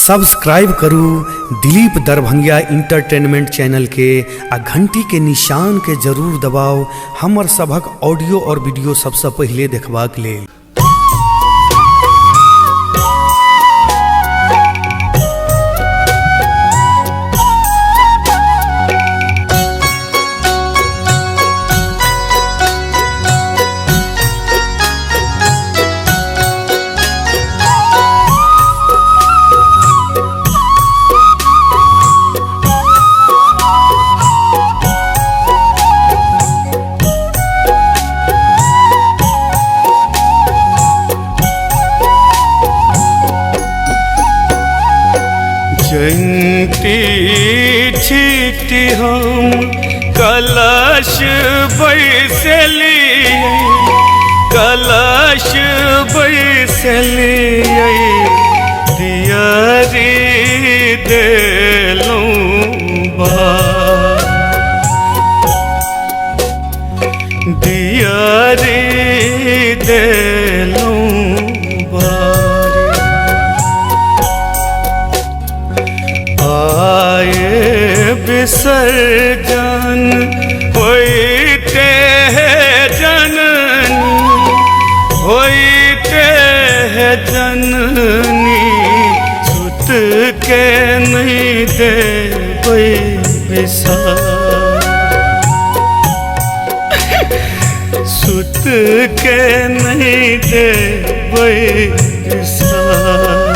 Subscribe करू दिलीप दरभंगिया entertainment channel के आ घंटी के निशान के जरूर दबाओ हमर सबक ऑडियो और वीडियो सबसे पहले देखबाक लेल। जंती छीटी हम कलश बैसली दियारी देलूं दियारी देलूं आए विसर्जन होइते जननी सुत के नहीं देबै विसार सुत के नहीं देबै विसार।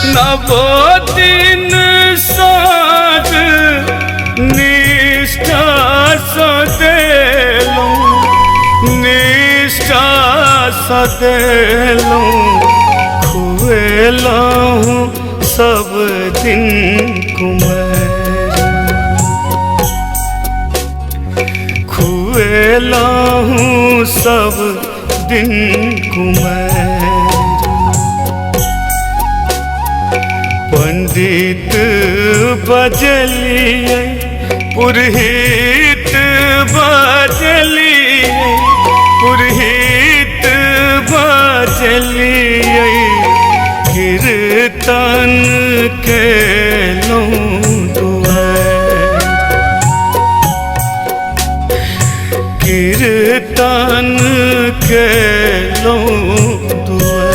नवो दिन साग निष्ठा सदेलूं खुएलूं सब दिन कुमार खुएलूं सब दिन कुमार। पंडित बजलिए पुरहित बजलिए कीर्तन केलूं दुआर कीर्तन केलूं दुआर।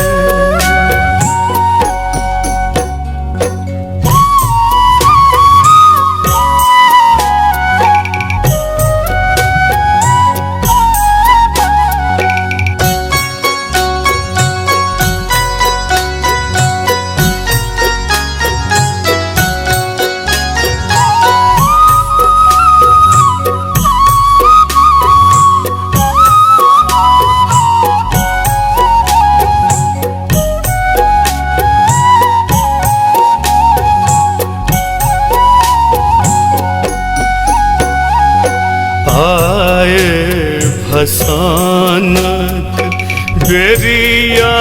भसानक बेरिया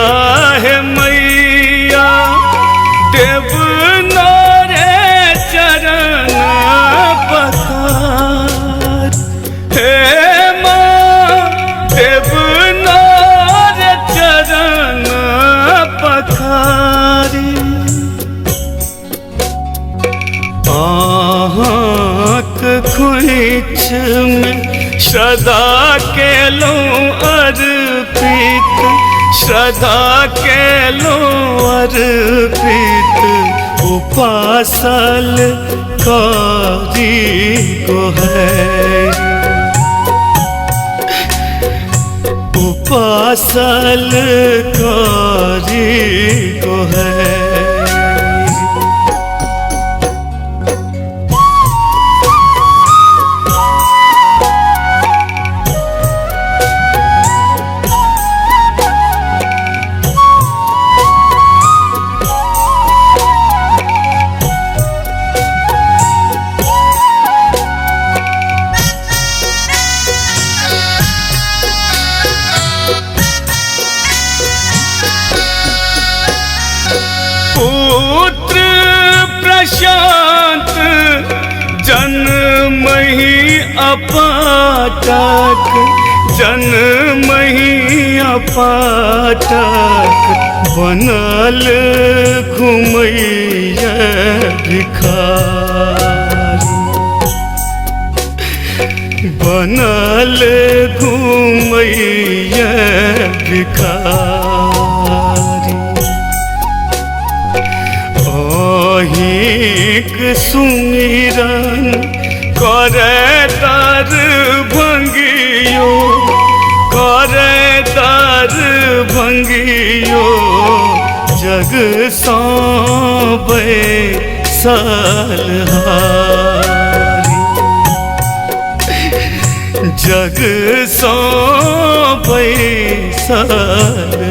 है मैया देव नारे चरण पखार हे माँ देव नारे चरण पखारी आहक खोइछ में श्रद्धा केलूं अर्पित उपासल कारी को है उपासल कारी को है। पाठक जन्महिया पाठक बनल घुमैया भिखारी बनल घुमैया भिखारी अहिक सुमिरन करे दर भंगियो करे दर भंगियो जग सांबे सलहारी जग सांबे सलहारी।